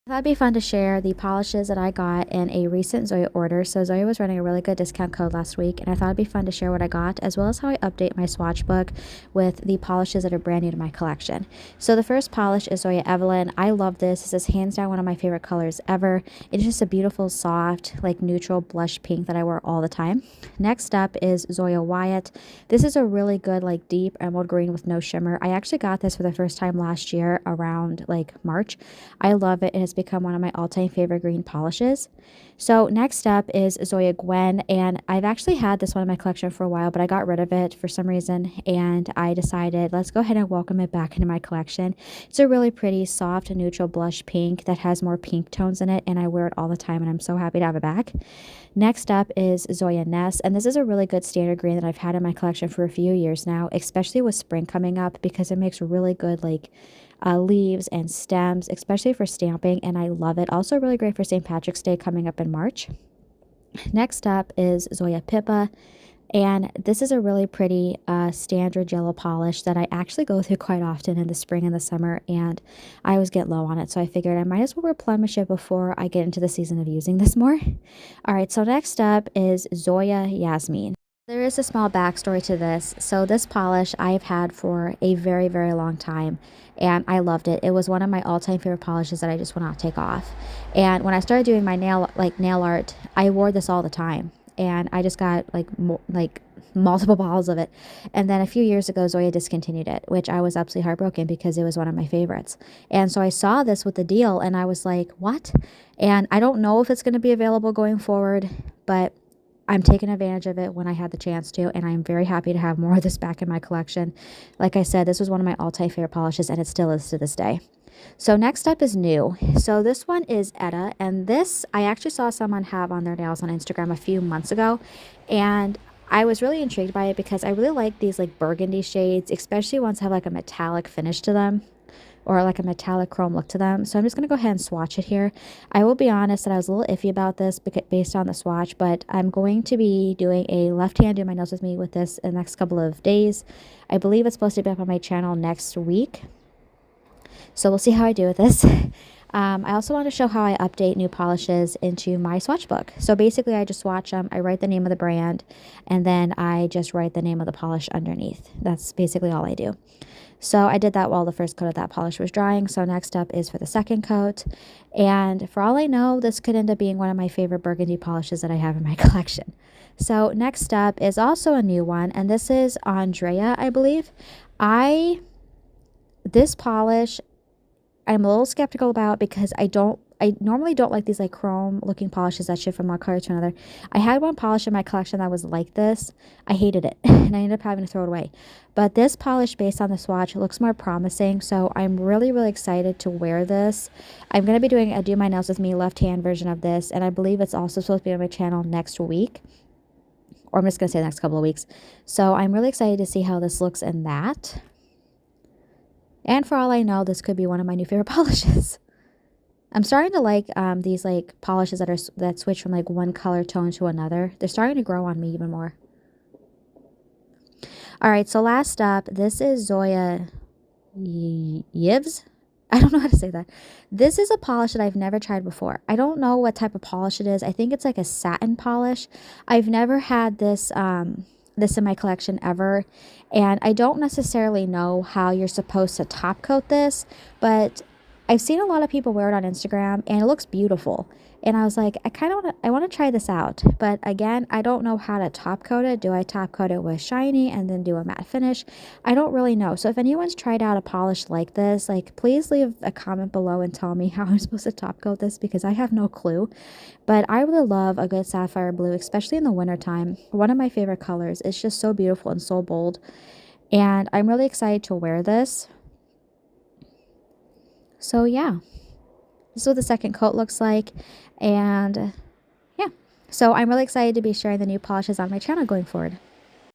I thought it'd be fun to share the polishes that I got in a recent Zoya order. So Zoya was running a really good discount code last week, and I thought it'd be fun to share what I got, as well as how I update my swatch book with the polishes that are brand new to my collection. So the first polish is Zoya Evelyn. I love this. This is hands down one of my favorite colors ever. It's just a beautiful, soft, like neutral blush pink that I wear all the time. Next up is Zoya Wyatt. This is a really good, like deep emerald green with no shimmer. I actually got this for the first time last year around like March. I love it. It has become one of my all-time favorite green polishes. So next up is Zoya Gwen, and I've actually had this one in my collection for a while, but I got rid of it for some reason, and I decided let's go ahead and welcome it back into my collection. It's a really pretty soft neutral blush pink that has more pink tones in it, and I wear it all the time, and I'm so happy to have it back. Next up is Zoya Ness, and this is a really good standard green that I've had in my collection for a few years now, especially with spring coming up, because it makes really good like leaves and stems, especially for stamping, and I love it. Also really great for St. Patrick's Day coming up in March. Next up is Zoya Pippa, and this is a really pretty standard yellow polish that I actually go through quite often in the spring and the summer, and I always get low on it, so I figured I might as well replenish it before I get into the season of using this more. All right, so next up is Zoya Yasmin. There is a small backstory to this. So this polish I've had for a very, very long time, and I loved it. It was one of my all-time favorite polishes that I just would not take off. And when I started doing my nail art, I wore this all the time, and I just got like multiple bottles of it. And then a few years ago, Zoya discontinued it, which I was absolutely heartbroken because it was one of my favorites. And so I saw this with the deal, and I was like, what? And I don't know if it's going to be available going forward, but I'm taking advantage of it when I had the chance to, and I'm very happy to have more of this back in my collection. Like I said, this was one of my all-time favorite polishes, and it still is to this day. So next up is new. So this one is Etta, and this I actually saw someone have on their nails on Instagram a few months ago, and I was really intrigued by it because I really like these like burgundy shades, especially ones that have like a metallic finish to them, or like a metallic chrome look to them. So I'm just going to go ahead and swatch it here. I will be honest that I was a little iffy about this based on the swatch, but I'm going to be doing a left hand do my nails with me with this in the next couple of days. I believe it's supposed to be up on my channel next week. So we'll see how I do with this. I also want to show how I update new polishes into my swatch book. So basically I just swatch them, I write the name of the brand, and then I just write the name of the polish underneath. That's basically all I do. So I did that while the first coat of that polish was drying. So next up is for the second coat. And for all I know, this could end up being one of my favorite burgundy polishes that I have in my collection. So next up is also a new one, and this is Andrea, I believe. This polish I'm a little skeptical about because I normally don't like these like chrome looking polishes that shift from one color to another. I had one polish in my collection that was like this. I hated it and I ended up having to throw it away. But this polish based on the swatch looks more promising, so I'm really, really excited to wear this. I'm going to be doing a Do My Nails With Me left hand version of this, and I believe it's also supposed to be on my channel next week. Or I'm just going to say the next couple of weeks. So I'm really excited to see how this looks in that. And for all I know, this could be one of my new favorite polishes. I'm starting to like these like polishes that switch from like one color tone to another. They're starting to grow on me even more. All right, so last up, this is Zoya Yves. I don't know how to say that. This is a polish that I've never tried before. I don't know what type of polish it is. I think it's like a satin polish. I've never had this this in my collection ever, and I don't necessarily know how you're supposed to top coat this, but I've seen a lot of people wear it on Instagram and it looks beautiful, and I was like, I want to try this out, but again, I don't know how to top coat it. Do I top coat it with shiny and then do a matte finish? I don't really know. So if anyone's tried out a polish like this, like please leave a comment below and tell me how I'm supposed to top coat this, because I have no clue. But I really love a good sapphire blue, especially in the wintertime. One of my favorite colors. It's just so beautiful and so bold. And I'm really excited to wear this. So yeah, this is what the second coat looks like. And yeah, so I'm really excited to be sharing the new polishes on my channel going forward.